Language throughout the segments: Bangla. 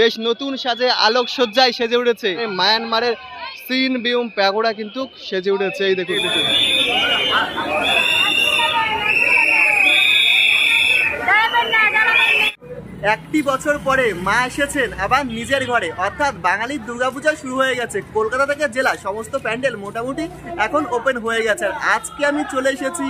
বেশ নতুন সাজে আলোক সজ্জায় সেজে উঠেছে মায়ানমারের সিন বিউম প্যাগোডা কিন্তু সেজে উঠেছে। এই দেখুন একটি বছর পরে মা এসেছেন আবার নিজের ঘরে, অর্থাৎ বাঙালির দুর্গাপূজা শুরু হয়ে গেছে। কলকাতা থেকে জেলা সমস্ত প্যান্ডেল মোটামুটি এখন ওপেন হয়ে গেছে। আর আজকে আমি চলে এসেছি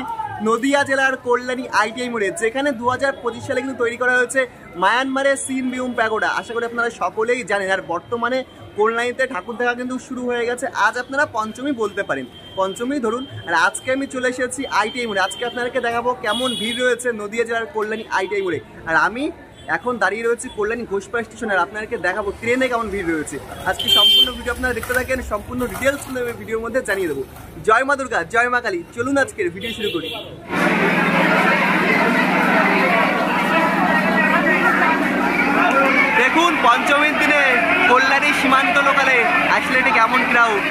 নদিয়া জেলার কল্যাণী আইটিআই মোড়ে, যেখানে 2025 সালে কিন্তু তৈরি করা হয়েছে মায়ানমারের সিন বিউম প্যাগোডা। আশা করি আপনারা সকলেই জানেন। আর বর্তমানে কল্যাণীতে ঠাকুর দেখা কিন্তু শুরু হয়ে গেছে। আজ আপনারা পঞ্চমী বলতে পারেন, পঞ্চমী ধরুন। আর আজকে আমি চলে এসেছি আইটিআই মোড়ে। আজকে আপনাদেরকে দেখাবো কেমন ভিড় রয়েছে নদিয়া জেলার কল্যাণী আইটিআই মোড়ে। আর আমি এখন দাঁড়িয়ে রয়েছি কল্যাণী ঘোষপাড়া স্টেশনে। আর আপনাদেরকে দেখাবো ট্রেনে কেমন ভিড় রয়েছে। আজকে সম্পূর্ণ ভিডিও আপনারা দেখতে থাকেন, সম্পূর্ণ ডিটেলস ভিডিওর মধ্যে জানিয়ে দেবো। জয় মা দুর্গা, জয় মা কালী। চলুন আজকের ভিডিও শুরু করি। দেখুন পঞ্চমীর দিনে কল্যাণী সীমান্ত লোকালে আসলে এটি কেমন ক্রাউড।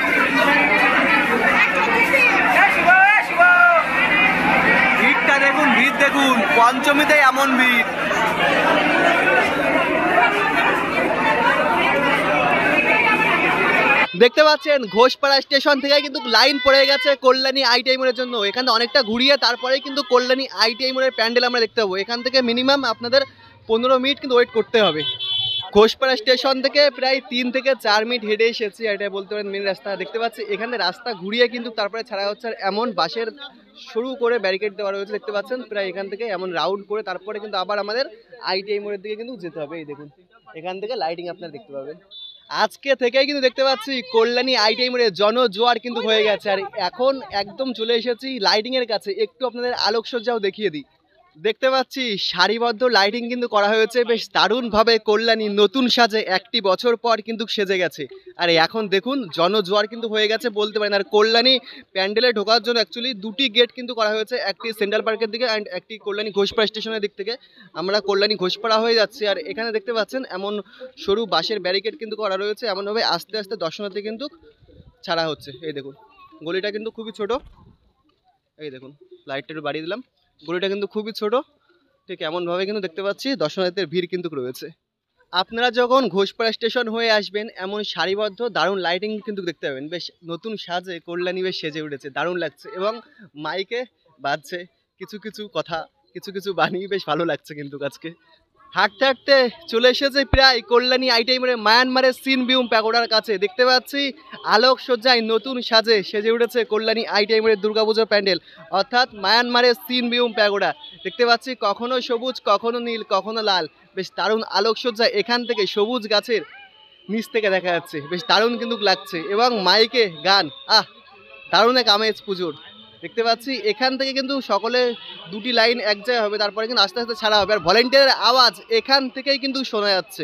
ভিড়টা দেখুন, ভিড় দেখুন, পঞ্চমীতে এমন ভিড়। দেখতে পাচ্ছেন ঘোষপাড়া স্টেশন থেকে কিন্তু লাইন পড়ে গেছে কল্যাণী আইটিআই মোড়ের জন্য। এখানে অনেকটা ঘুরিয়ে তারপরে কিন্তু কল্যাণী আইটিআই মোড়ের প্যান্ডেল আমরা দেখতে পাবো। এখান থেকে মিনিমাম আপনাদের 15 মিনিট কিন্তু ওয়েট করতে হবে। ঘোষপাড়া স্টেশন থেকে প্রায় 3 থেকে 4 মিনিট হেঁটে এসেছি। এটা বলতে পারেন মেন রাস্তা। দেখতে পাচ্ছি এখানে রাস্তা ঘুরিয়ে কিন্তু তারপরে ছাড়া হচ্ছে। আর এমন বাসের শুরু করে ব্যারিকেড দেওয়া রয়েছে দেখতে পাচ্ছেন। প্রায় এখান থেকে এমন রাউন্ড করে তারপরে কিন্তু আবার আমাদের আইটিআই মোড়ের দিকে কিন্তু যেতে হবে। এই দেখুন এখান থেকে লাইটিং আপনারা দেখতে পাবেন। আজকে থেকেই কিন্তু দেখতে পাচ্ছি কল্যাণী আইটিআই মোড়ে জনজোয়ার কিন্তু হয়ে গেছে। আর এখন একদম চলে এসেছি লাইটিং এর কাছে। একটু আপনাদের আলোকসজ্জাও দেখিয়ে দিই। দেখতে পাচ্ছি সারিবদ্ধ লাইটিং কিন্তু করা হয়েছে বেশ দারুণভাবে। কল্যাণী নতুন সাজে একটি বছর পর কিন্তু সেজে গেছে। আর এখন দেখুন জনজোয়ার কিন্তু হয়ে গেছে বলতে পারেন। আর কল্যাণী প্যান্ডেলে ঢোকার জন্য অ্যাকচুয়ালি 2টি গেট কিন্তু করা হয়েছে, একটি সেন্ট্রাল পার্কের দিকে অ্যান্ড একটি কল্যাণী ঘোষপাড়া স্টেশনের দিক থেকে। আমরা কল্যাণী ঘোষপাড়া হয়ে যাচ্ছি। আর এখানে দেখতে পাচ্ছেন এমন সরু বাঁশের ব্যারিকেড কিন্তু করা রয়েছে। এমনভাবে আস্তে আস্তে দর্শনার্থী কিন্তু ছাড়া হচ্ছে। এই দেখুন গলিটা কিন্তু খুবই ছোট। এই দেখুন লাইটটা একটু বাড়িয়ে দিলাম। গলিটা কিন্তু খুবই ছোট। ঠিক এমনভাবে কিন্তু দেখতে পাচ্ছি দর্শনার্থীদের ভিড় কিন্তু রয়েছে। আপনারা যখন ঘোষপাড়া স্টেশন হয়ে আসবেন এমন সারিবদ্ধ দারুণ লাইটিং কিন্তু দেখতে পাবেন। বেশ নতুন সাজে কল্যাণী বেশ সেজে উঠেছে, দারুণ লাগছে। এবং মাইকে বাজছে কিছু কিছু কথা, কিছু কিছু বাণী, বেশ ভালো লাগছে কিন্তু আজকে। হাঁটতে হাঁটতে চলে এসেছে প্রায় কল্যাণী আইটিআই মোড়ে মায়ানমারের সিন বিউম প্যাগোডার কাছে। দেখতে পাচ্ছি আলোক সজ্জায় নতুন সাজে সেজে উঠেছে কল্যাণী আইটিআই মোড়ের দুর্গাপুজোর প্যান্ডেল, অর্থাৎ মায়ানমারের সিন বিউম প্যাগোডা। দেখতে পাচ্ছি কখনো সবুজ, কখনো নীল, কখনো লাল। বেশ দারুণ আলোক সজ্জায় এখান থেকে সবুজ গাছের নিচ থেকে দেখা যাচ্ছে। বেশ দারুণ কিন্তু লাগছে। এবং মাইকে গান, দারুণ এক আমেজ পুজোর। দেখতে পাচ্ছি এখান থেকে কিন্তু সকলে 2টি লাইন এক জায়গায় হবে, তারপরে কিন্তু আস্তে আস্তে ছাড়া হবে। আর ভলেন্টিয়ারের আওয়াজ এখান থেকেই কিন্তু শোনা যাচ্ছে।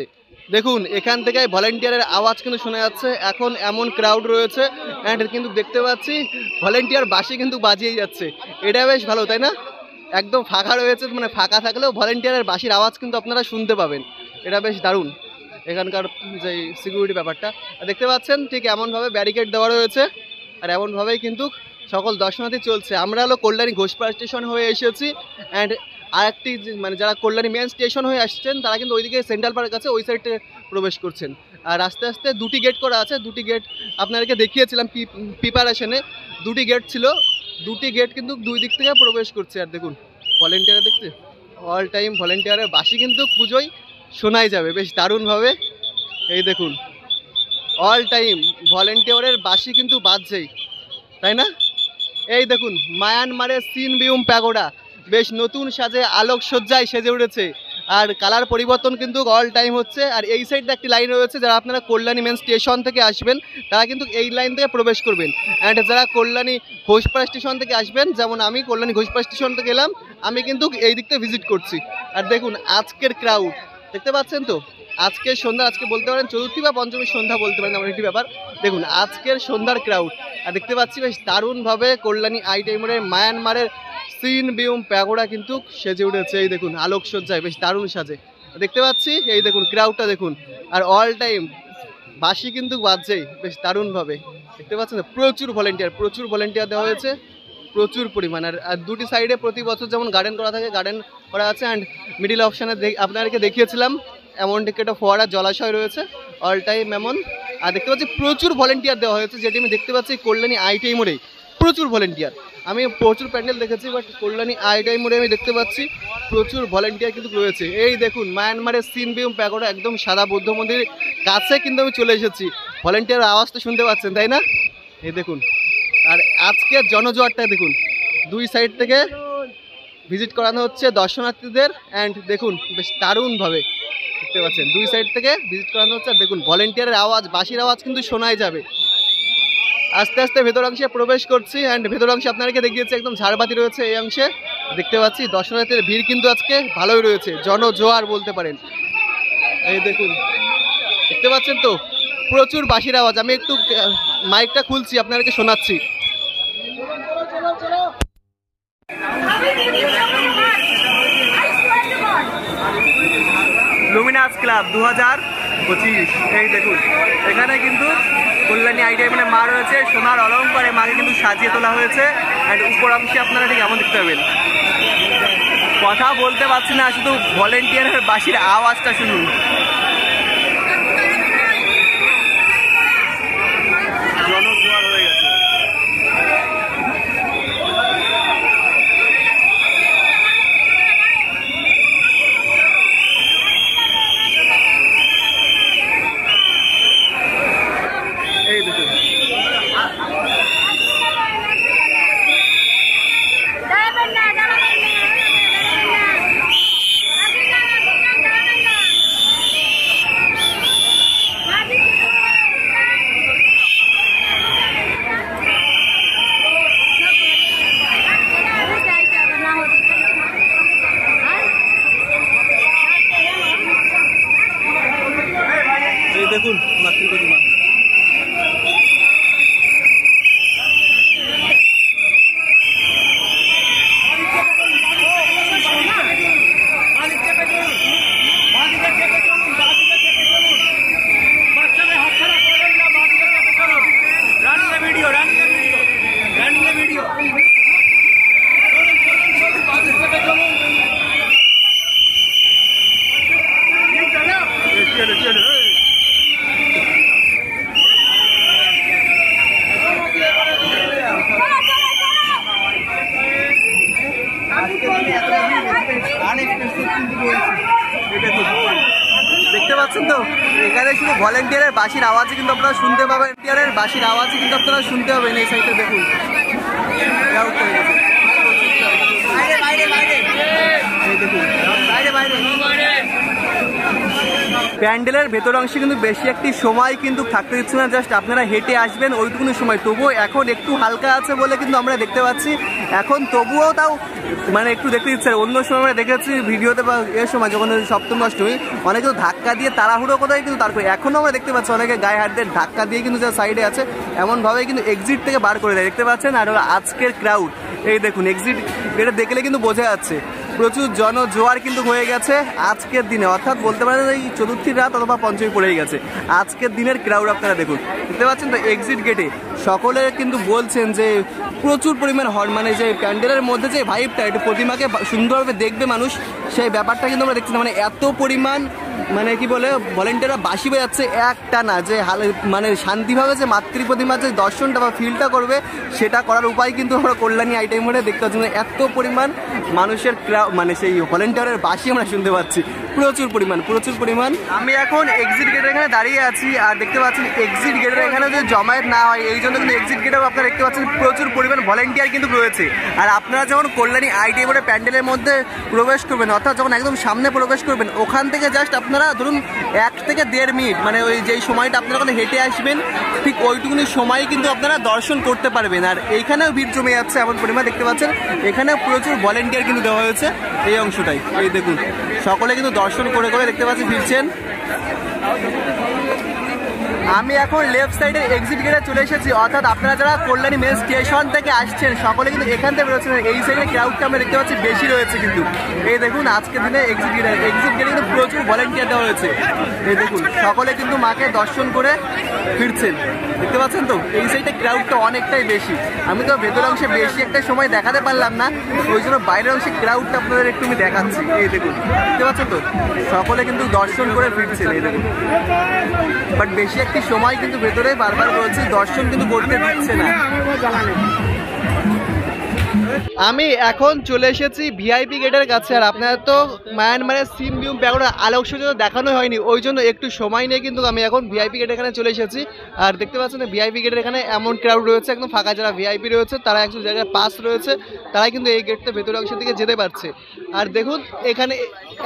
দেখুন এখান থেকে ভলেন্টিয়ারের আওয়াজ কিন্তু শোনা যাচ্ছে। এখন এমন ক্রাউড রয়েছে অ্যান্ড কিন্তু দেখতে পাচ্ছি ভলেন্টিয়ার বাঁশি কিন্তু বাজিয়ে যাচ্ছে। এটা বেশ ভালো, তাই না? একদম ফাঁকা রয়েছে, মানে ফাঁকা থাকলেও ভলেন্টিয়ারের বাঁশির আওয়াজ কিন্তু আপনারা শুনতে পাবেন। এটা বেশ দারুণ এখানকার যে সিকিউরিটি ব্যাপারটা দেখতে পাচ্ছেন। ঠিক এমনভাবে ব্যারিকেড দেওয়া রয়েছে আর এমনভাবেই কিন্তু সকল দর্শনার্থী চলছে। আমরা হলো কল্যাণী ঘোষপাড়া স্টেশন হয়ে এসেছি অ্যান্ড আরেকটি মানে যারা কল্যাণী মেন স্টেশন হয়ে আসছেন তারা কিন্তু ওইদিকে সেন্ট্রাল পার্ক আছে, ওই সাইডে প্রবেশ করছেন। আর আস্তে আস্তে 2টি গেট করা আছে। 2টি গেট আপনাদেরকে দেখিয়েছিলাম প্রিপারেশনে। 2টি গেট ছিল, 2টি গেট কিন্তু 2 দিক থেকে প্রবেশ করছে। আর দেখুন ভলেন্টিয়ার দেখছে, অল টাইম ভলেন্টিয়ারের বাঁশি কিন্তু পুজোয় শোনাই যাবে বেশ দারুণভাবে। এই দেখুন অল টাইম ভলেন্টিয়ারের বাঁশি কিন্তু বাজছেই, তাই না? এই দেখুন মায়ানমারের সিন বিউম প্যাগোডা বেশ নতুন সাজে আলোক সজ্জায় সেজে উঠেছে। আর কালার পরিবর্তন কিন্তু অল টাইম হচ্ছে। আর এই সাইডে একটি লাইন রয়েছে, যারা আপনারা কল্যাণী মেন স্টেশন থেকে আসবেন তারা কিন্তু এই লাইন থেকে প্রবেশ করবেন। অ্যান্ড যারা কল্যাণী ঘোষপাড়া স্টেশন থেকে আসবেন, যেমন আমি কল্যাণী ঘোষপাড়া স্টেশন থেকে এলাম, আমি কিন্তু এই দিক থেকে ভিজিট করছি। আর দেখুন আজকের ক্রাউড দেখতে পাচ্ছেন তো। আজকের সন্ধ্যা, আজকে বলতে পারেন চতুর্থী বা পঞ্চমীর সন্ধ্যা বলতে পারেন, এমন একটি ব্যাপার। দেখুন আজকের সন্ধ্যার ক্রাউড। আর দেখতে পাচ্ছি বেশ দারুণভাবে কল্যাণী আইটিআই মোড়ে মায়ানমারের সিন বিউম প্যাগোডা কিন্তু সেজে উঠেছে। এই দেখুন আলোকসজ্জায় বেশ দারুণ সাজে দেখতে পাচ্ছি। এই দেখুন ক্রাউডটা দেখুন। আর অল টাইম বাঁশি কিন্তু বাজছেই বেশ দারুণভাবে, দেখতে পাচ্ছেন প্রচুর ভলেন্টিয়ার দেওয়া হয়েছে প্রচুর পরিমাণ। আর দুটি সাইডে প্রতি বছর যেমন গার্ডেন করা থাকে গার্ডেন করা আছে, অ্যান্ড মিডিল অপশানে আপনাদেরকে দেখিয়েছিলাম এমন থেকে একটা ফোয়ারা জলাশয় রয়েছে অল টাইম এমন। আর দেখতে পাচ্ছি প্রচুর ভলেন্টিয়ার দেওয়া হয়েছে, যেটি আমি দেখতে পাচ্ছি কল্যাণী আইটিআই মোড়েই প্রচুর ভলেন্টিয়ার। আমি প্রচুর প্যান্ডেল দেখেছি, বাট কল্যাণী আইটিআই মোড়ে আমি দেখতে পাচ্ছি প্রচুর ভলেন্টিয়ার কিন্তু রয়েছে। এই দেখুন মায়ানমারের সিনবিউম প্যাগোডা একদম সাদা বৌদ্ধ মন্দির কাছে কিন্তু আমি চলে এসেছি। ভলেন্টিয়ার আওয়াজটা শুনতে পাচ্ছেন তাই না? এই দেখুন, আর আজকের জনজোয়ারটা দেখুন, দুই সাইড থেকে ভিজিট করানো হচ্ছে দর্শনার্থীদের। অ্যান্ড দেখুন বেশ দারুণভাবে দেখতে পাচ্ছেন দুই সাইড থেকে ভিজিট করানো হচ্ছে। আর দেখুন ভলেন্টিয়ারের আওয়াজ, বাঁশির আওয়াজ কিন্তু শোনাই যাবে। আস্তে আস্তে ভেতর অংশে প্রবেশ করছি, অ্যান্ড ভেতর অংশে আপনাদেরকে দেখিয়েছি একদম ঝাড়বাতি রয়েছে এই অংশে দেখতে পাচ্ছি। দর্শনার্থীদের ভিড় কিন্তু আজকে ভালোই রয়েছে, জনজোয়ার বলতে পারেন। এই দেখুন দেখতে পাচ্ছেন তো প্রচুর বাঁশির আওয়াজ। আমি একটু মাইকটা খুলছি আপনাদেরকে শোনাচ্ছি। লুমিনাস ক্লাব 2025, এই দেখুন এখানে কিন্তু কল্যাণী আইটিআই মানে মা রয়েছে, সোনার অলঙ্কারে মাকে কিন্তু সাজিয়ে তোলা হয়েছে। অ্যান্ড উপর অংশে আপনারা ঠিক এমন দেখতে পাবেন। কথা বলতে পারছি না, শুধু ভলেন্টিয়ারের বাঁশির আওয়াজটা শুনুন। জনজোয়ার হয়ে গেছে। এই দেখুন দেখুন মাতৃ প্রতিমা। দেখতে পাচ্ছেন তো এখানে শুধু ভলেন্টিয়ারের বাঁশির আওয়াজে কিন্তু আপনারা শুনতে পাবেন, ভলেন্টিয়ারের বাঁশির আওয়াজে কিন্তু আপনারা শুনতে পাবেন। এই সাইডে দেখুন প্যান্ডেলের ভেতর অংশে কিন্তু বেশি একটি সময় কিন্তু থাকতে দিচ্ছে না, জাস্ট আপনারা হেঁটে আসবেন ওইটুকুনি সময়। তবুও এখন একটু হালকা আছে বলে কিন্তু আমরা দেখতে পাচ্ছি এখন, তবুও তাও মানে একটু দেখতে দিচ্ছে। অন্য সময় আমরা দেখেছি ভিডিওতে বা এর সময় যখন সপ্তম অষ্টমী অনেকে ধাক্কা দিয়ে তাড়াহুড়ো কোথায় কিন্তু তারপরে এখনও আমরা দেখতে পাচ্ছি অনেকে গায়ে হাত দিয়ে ধাক্কা দিয়ে কিন্তু যা সাইডে আছে এমনভাবে কিন্তু এক্সিট থেকে বার করে দেয় দেখতে পাচ্ছেন। আর আজকের ক্রাউড এই দেখুন, এক্সিট এটা দেখলে কিন্তু বোঝা যাচ্ছে প্রচুর জনজোয়ার কিন্তু হয়ে গেছে আজকের দিনে, অর্থাৎ বলতে পারেন এই চতুর্থীর রাত অথবা পঞ্চমী পড়েই গেছে। আজকের দিনের ক্রাউড আপনারা দেখুন, দেখতে পাচ্ছেন তো এক্সিট গেটে সকলে কিন্তু বলছেন যে প্রচুর পরিমাণ মানে যে প্যান্ডেলের মধ্যে যে ভাইবটা একটু প্রতিমাকে সুন্দরভাবে দেখবে মানুষ, সেই ব্যাপারটা কিন্তু আমরা দেখছি না। মানে এত পরিমাণ মানে কি বলে ভলেন্টিয়াররা বাঁশি বাজাচ্ছে একটা না, যে মানে শান্তিভাবে যে মাতৃ প্রতিমার যে দর্শনটা বা ফিলটা করবে সেটা করার উপায় কিন্তু আমরা কল্যাণী আইটিআই মোড়ে দেখতে পাচ্ছি। মানে এত পরিমাণ মানুষের মানে সেই ভলেন্টিয়ারের বাঁশি আমরা শুনতে পাচ্ছি প্রচুর পরিমাণ। আমি এখন এক্সিট গেটের এখানে দাঁড়িয়ে আছি, আর দেখতে পাচ্ছেন এক্সিট গেটের এখানে যদি জমায়েত না হয় এই জন্য কিন্তু এক্সিট গেটেও আপনারা দেখতে পাচ্ছেন প্রচুর পরিমাণ ভলেন্টিয়ার কিন্তু রয়েছে। আর আপনারা যখন কল্যাণী আইটিআই মোড়ে প্যান্ডেলের মধ্যে প্রবেশ করবেন, অর্থাৎ যখন একদম সামনে প্রবেশ করবেন, ওখান থেকে জাস্ট আপনারা ধরুন 1 থেকে 1.5 মিনিট মানে ওই যেই সময়টা আপনারা ওখানে হেঁটে আসবেন ঠিক ওইটুকুনি সময় কিন্তু আপনারা দর্শন করতে পারবেন। আর এইখানেও ভিড় জমে যাচ্ছে এমন পরিমাণ দেখতে পাচ্ছেন, এখানে প্রচুর ভলেন্টিয়ার কিন্তু দেওয়া হয়েছে এই অংশটাই। এই দেখুন সকলে কিন্তু দর্শন করে দেখতে পাচ্ছি ফিরছেন। আমি এখন লেফট সাইডে এক্সিট গেটে চলে এসেছি, অর্থাৎ আপনারা যারা কল্যাণী মেন স্টেশন থেকে আসছেন সকলে কিন্তু এখান থেকে বেরোচ্ছেন। এই সাইডে ক্রাউডটা আমরা দেখতে পাচ্ছি বেশি রয়েছে কিন্তু। এই দেখুন আজকের দিনে এক্সিট গেটে কিন্তু প্রচুর ভলেন্টিয়ার দেওয়া হয়েছে। এই দেখুন সকলে কিন্তু মাকে দর্শন করে ফিরছেন, দেখতে পাচ্ছেন তো। এই সাইডে ক্রাউডটা অনেকটাই বেশি। আমি তো ভেতরের অংশে বেশি একটা সময় দেখাতে পারলাম না, ওই জন্য বাইরের অংশে ক্রাউডটা আপনাদের একটু আমি দেখাচ্ছি। এই দেখুন দেখতে পাচ্ছেন তো, সকলে কিন্তু দর্শন করে ফিরছেন। এই দেখুন, বাট বেশি একটি সময় কিন্তু ভেতরে বারবার বলছি দর্শন কিন্তু করতে দিচ্ছে না। আমি এখন চলে এসেছি ভিআইপি গেটের কাছে। আর আপনারা তো মায়ানমারের সিনবিউম প্যাগোডা আলোকসজ্জা দেখানো হয়নি, ওই জন্য একটু সময় নিয়ে কিন্তু আমি এখন ভিআইপি গেটের এখানে চলে এসেছি। আর দেখতে পাচ্ছেন ভিআইপি গেটের এখানে এমন ক্রাউড রয়েছে, একদম ফাঁকা। যারা ভিআইপি রয়েছে তারা একটু জায়গায় পাস রয়েছে, তারাই কিন্তু এই গেটটা ভেতরের অংশের দিকে যেতে পারছে। আর দেখুন এখানে,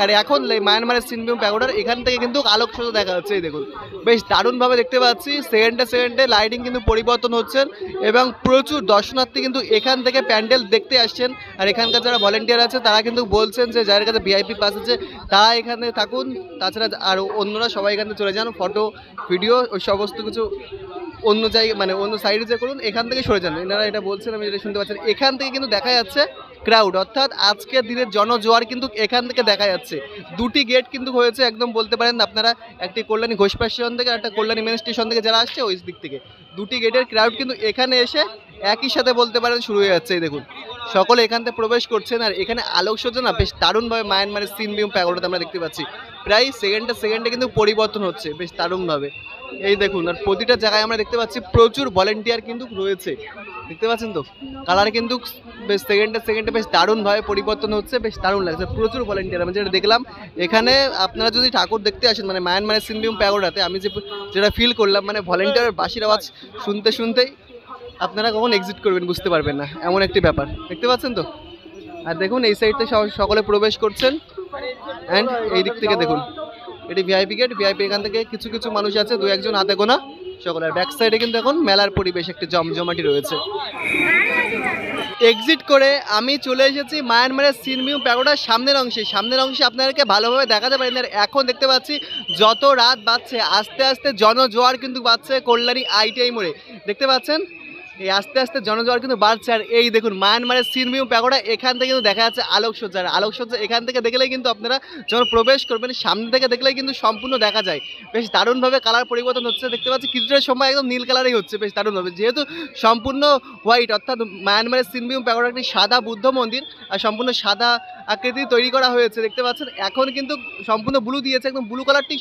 আর এখন মায়ানমারের সিনবিউম প্যাগোডার এখান থেকে কিন্তু আলোকসজ্জা দেখা হচ্ছে। এই দেখুন বেশ দারুণভাবে দেখতে পাচ্ছি, সেকেন্ডে লাইটিং কিন্তু পরিবর্তন হচ্ছেন এবং প্রচুর দর্শনার্থী কিন্তু এখান থেকে প্যান্ডেল দেখতে আসছেন। আর এখানকার যারা ভলেন্টিয়ার আছে তারা কিন্তু বলছেন যে যাদের কাছে ভিআইপি পাস আছে তারা এখানে থাকুন, তাছাড়া আর অন্যরা সবাই এখানে চলে যান, ফটো ভিডিও ওই সমস্ত কিছু অন্য জায়গায় মানে অন্য সাইডে যে করুন, এখান থেকে সরে যান। এনারা এটা বলছেন, আমি যেটা শুনতে পাচ্ছেন। এখান থেকে কিন্তু দেখা যাচ্ছে ক্রাউড, অর্থাৎ আজকের দিনের জনজোয়ার কিন্তু এখান থেকে দেখা যাচ্ছে। দুটি গেট কিন্তু হয়েছে একদম বলতে পারেন আপনারা, একটি কল্যাণী ঘোষপা স্টেশন থেকে, একটা কল্যাণী মেন স্টেশন থেকে যারা আসছে ওই দিক থেকে। দুটি গেটের ক্রাউড কিন্তু এখানে এসে একই সাথে বলতে পারেন শুরু হয়ে যাচ্ছে। এই দেখুন সকলে এখান থেকে প্রবেশ করছেন। আর এখানে আলোকসজ্জা না বেশ দারুণভাবে মায়ানমারের সিনবিউম প্যাগোডাতে আমরা দেখতে পাচ্ছি। প্রায় সেকেন্ডে কিন্তু পরিবর্তন হচ্ছে বেশ দারুণভাবে। এই দেখুন, আর প্রতিটা জায়গায় আমরা দেখতে পাচ্ছি প্রচুর ভলেন্টিয়ার কিন্তু রয়েছে, দেখতে পাচ্ছেন তো। কালার কিন্তু বেশ সেকেন্ডে বেশ দারুণভাবে পরিবর্তন হচ্ছে, বেশ দারুণ লাগছে। প্রচুর ভলেন্টিয়ার আমি যেটা দেখলাম এখানে। আপনারা যদি ঠাকুর দেখতে আসেন মানে মায়ানমারের সিনবিউম প্যাগোডাতে, আমি যেটা ফিল করলাম মানে ভলেন্টিয়ারের বাঁশির আওয়াজ শুনতেই আপনারা কখন এক্সিট করবেন বুঝতে পারবেন না, এমন একটি ব্যাপার, দেখতে পাচ্ছেন তো। আর দেখুন এই সাইড থেকে সকলে প্রবেশ করছেন। অ্যান্ড এই দিক থেকে দেখুন এটি ভিআইপি গেট। ভিআইপি এখান থেকে কিছু কিছু মানুষ আছে, দু একজন হাতে গোনা সকলে। আর ব্যাক সাইডে কিন্তু এখন মেলার পরিবেশ একটি জমজমাটি রয়েছে। এক্সিট করে আমি চলে এসেছি মায়ানমারের সিনবিউম প্যাগোডার সামনের অংশে আপনাদেরকে ভালোভাবে দেখাতে পারি না। এখন দেখতে পাচ্ছি যত রাত বাড়ছে আস্তে আস্তে জনজোয়ার কিন্তু বাড়ছে কল্যাণী আইটিআই মোড়ে, দেখতে পাচ্ছেন। এই আস্তে আস্তে জনজোয়ার কিন্তু বাড়ছে। আর এই দেখুন মায়ানমারের সিনবিউম প্যাগোডা এখান থেকে কিন্তু দেখা যাচ্ছে আলোকসজ্জা এখান থেকে দেখলেই কিন্তু আপনারা যখন প্রবেশ করবেন সামনে থেকে দেখলেই কিন্তু সম্পূর্ণ দেখা যায়। বেশ দারুণভাবে কালার পরিবর্তন হচ্ছে, দেখতে পাচ্ছি কিছুটা সময় একদম নীল কালারই হচ্ছে বেশ দারুণভাবে, যেহেতু সম্পূর্ণ হোয়াইট। অর্থাৎ মায়ানমারের সিনবিউম প্যাগোডা একটি সাদা বুদ্ধ মন্দির আর সম্পূর্ণ সাদা আকৃতি তৈরি করা হয়েছে, দেখতে পাচ্ছেন। এখন কিন্তু সম্পূর্ণ ব্লু দিয়েছে, একদম ব্লু কালারটি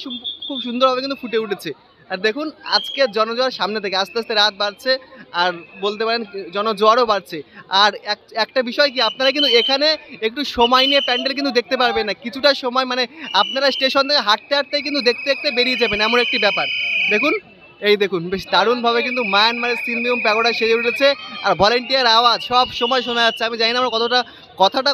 খুব সুন্দরভাবে কিন্তু ফুটে উঠেছে। আর দেখুন আজকে জনজোয়ার সামনে থেকে আস্তে আস্তে রাত বাড়ছে, আর বলতে পারেন জনজোয়ারও বাড়ছে। আর একটা বিষয় কি, আপনারা কিন্তু এখানে একটু সময় নিয়ে প্যান্ডেল কিন্তু দেখতে পারবেন না, কিছুটা সময় মানে আপনারা স্টেশন থেকে হাঁটতে কিন্তু দেখতে বেরিয়ে যাবেন, এমন একটি ব্যাপার। দেখুন এই দেখুন বেশ দারুণভাবে কিন্তু মায়ানমারের সিনবিউম প্যাগোডা সেজে উঠেছে। আর ভলেন্টিয়ার আওয়াজ সব সময় শোনা যাচ্ছে। আমি জানি না আমার কথাটা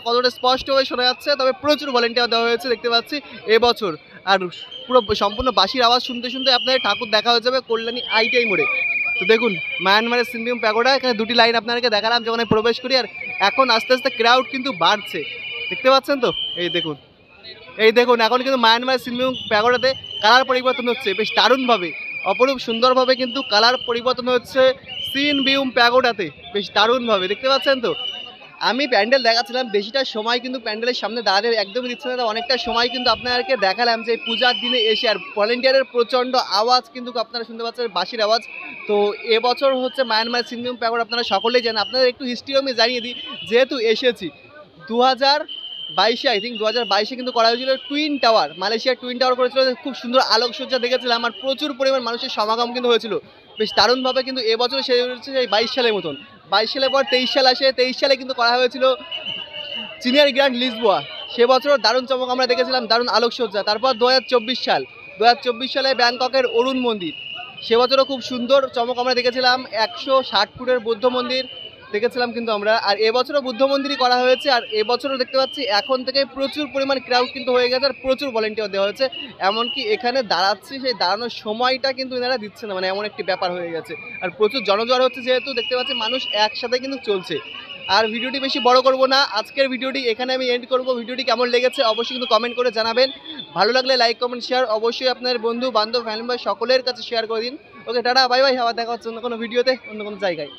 কতটা স্পষ্টভাবে শোনা যাচ্ছে, তবে প্রচুর ভলেন্টিয়ার দেওয়া হয়েছে দেখতে পাচ্ছি এবছর। আর পুরো সম্পূর্ণ বাঁশির আওয়াজ শুনতে আপনাদের ঠাকুর দেখা হয়ে যাবে কল্যাণী আইটিআই মোড়ে। তো দেখুন মায়ানমারের সিনবিউম প্যাগোডা, এখানে দুটি লাইন আপনাদেরকে দেখালাম যখন প্রবেশ করি। আর এখন আস্তে আস্তে ক্রাউড কিন্তু বাড়ছে, দেখতে পাচ্ছেন তো। এই দেখুন এখন কিন্তু মায়ানমারের সিনবিউম প্যাগোডাতে কালার পরিবর্তন হচ্ছে বেশ দারুণভাবে, অপরূপ সুন্দরভাবে কিন্তু কালার পরিবর্তন হচ্ছে সিনবিউম প্যাগোডাতে বেশ দারুণভাবে, দেখতে পাচ্ছেন তো। আমি প্যান্ডেল দেখাচ্ছিলাম, বেশিটা সময় কিন্তু প্যান্ডেলের সামনে দাঁড়াতে একদমই দিচ্ছে না, অনেকটা সময় কিন্তু আপনাদেরকে দেখালাম যে পূজার দিনে এসে। আর ভলেন্টিয়ারের প্রচণ্ড আওয়াজ কিন্তু আপনারা শুনতে পাচ্ছেন, বাঁশির আওয়াজ। তো এবছর হচ্ছে মায়ানমার সিনবিউম প্যাগোডা আপনারা সকলেই জানেন। আপনাদের একটু হিস্ট্রি আমি জানিয়ে দিই, যেহেতু এসেছি 2022 আই থিঙ্ক 2022 কিন্তু করা হয়েছিল টুইন টাওয়ার, মালয়েশিয়ার টুইন টাওয়ার করেছিল, খুব সুন্দর আলোকসজ্জা দেখেছিলাম। আর প্রচুর পরিমাণ মানুষের সমাগম কিন্তু হয়েছিল বেশ দারুণভাবে। কিন্তু এবছর সেই হচ্ছে সেই 22 সালের মতন, 22 সালের পর 23 সাল আসে। 23 সালে কিন্তু করা হয়েছিল চিনিয়ার গ্র্যান্ড লিসবোয়া, সে বছরও দারুণ চমক আমরা দেখেছিলাম, দারুণ আলোকসজ্জা। তারপর 2024 সালে ব্যাংককের অরুণ মন্দির, সে বছরও খুব সুন্দর চমক আমরা দেখেছিলাম। 160 ফুটের বৌদ্ধ মন্দির দেখেছিলাম কিন্তু আমরা। আর এবছরও বুদ্ধ মন্দিরই করা হয়েছে। আর এবছরও দেখতে পাচ্ছি এখন থেকে প্রচুর পরিমাণ ক্রাউড কিন্তু হয়ে গেছে, আর প্রচুর ভলেন্টিয়ার দেওয়া হয়েছে। এমনকি এখানে দাঁড়াচ্ছি, সেই দাঁড়ানোর সময়টা কিন্তু এনারা দিচ্ছে না, মানে এমন একটি ব্যাপার হয়ে গেছে। আর প্রচুর জনজোয়ার হচ্ছে, যেহেতু দেখতে পাচ্ছি মানুষ একসাথে কিন্তু চলছে। আর ভিডিওটি বেশি বড় করব না, আজকের ভিডিওটি এখানে আমি এন্ড করব। ভিডিওটি কেমন লেগেছে অবশ্যই কিন্তু কমেন্ট করে জানাবেন। ভালো লাগলে লাইক কমেন্ট শেয়ার অবশ্যই আপনার বন্ধু বান্ধব ফ্যামিলি সকলের কাছে শেয়ার করে দিন। ওকে টাটা বাই বাই, আবার দেখা হচ্ছে অন্য কোনো ভিডিওতে অন্য কোনো জায়গায়।